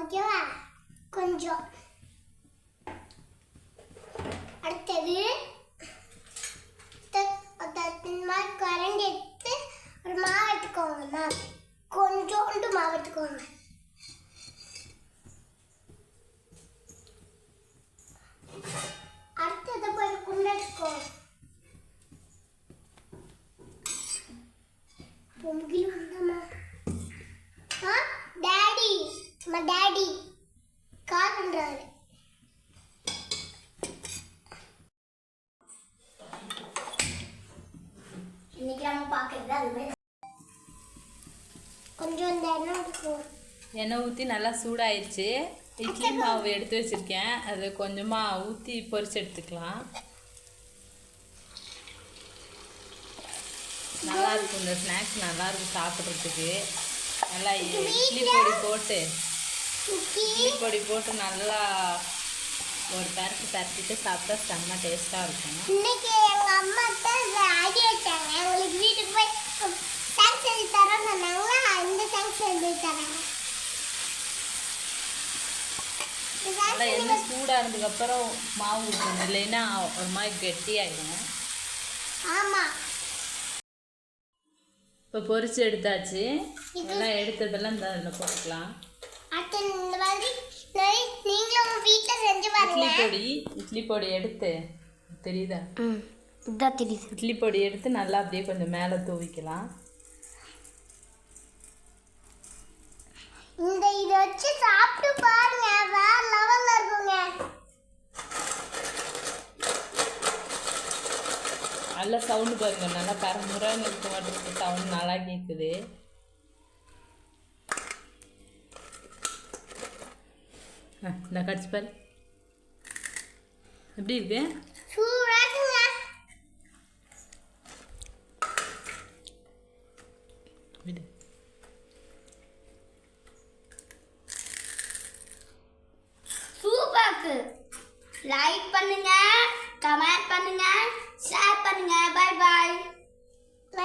ஓகேவா? கொஞ்சம் அடுத்தது கரண்டி எடுத்து ஒரு மாவு எடுத்துக்கோங்க. கொஞ்சோண்டு மாவு எடுத்துக்கோங்க. அடுத்தது போய் குண்டை எடுத்துக்கோங்க. பொங்கில் வந்தம்மா டாடி டாடி கால் பண்றாரு. இன்னைக்கு நம்ம பார்க்கறது அதுவே. கொஞ்சம் இந்த எண்ணெய் ஊற்றி நல்லா சூடாயிடுச்சு. இட்லி மாவு எடுத்து வச்சுருக்கேன், அது கொஞ்சமாக ஊற்றி பொரிச்சு எடுத்துக்கலாம். நல்லாயிருக்கும் இந்த ஸ்நாக்ஸ், நல்லாயிருக்கும் சாப்பிட்றதுக்கு. நல்லா இட்லி பொடி போட்டு நல்லா ஒரு பரட்டிட்டு சாப்பிட்டா செம்ம டேஸ்ட்டாக இருக்கும். இன்னைக்கு எங்கள் அம்மா தான் ஐடியா வச்சாங்க. உங்களுக்கு வீட்டுக்கு போய் ஸ்நாக்ஸ் செஞ்சு தரோன்னு சொன்னாங்களா, இந்த ஸ்நாக்ஸ் செஞ்சு தராங்க. நல்லா எண்ணெய் சூடாக இருந்ததுக்கப்புறம் மாவு ஊற்றணும், இல்லைன்னா ஒரு மாதிரி கெட்டியாயிடும். ஆமாம், இப்போ பொரிச்சு எடுத்தாச்சு. எல்லாம் எடுத்ததெல்லாம் இந்த அதில் போட்டுக்கலாம். இந்த மாதிரி நீங்களும் வீட்டில் செஞ்சு பாருங்க. இட்லி பொடி எடுத்து தெரியுதா? இதான் தெரியுது. இட்லி பொடி எடுத்து நல்லா அப்படியே கொஞ்சம் மேலே தூவிக்கலாம். இதை வச்சு சாப்பிட்டு பாருங்க, வேற லெவல்ல இருக்குங்க. நல்லா சவுண்டு பாருங்க, நல்லா கரமுறைன்னு இருக்க மாட்டேங்குது, சவுண்ட் நல்லா கேட்குது. இந்த கடிச்சு பாரு எப்படி இருக்கு. சூப்பர். லைக் பண்ணுங்க, கமெண்ட் பண்ணுங்க, ஷேர் பண்ணுங்க. Bye bye.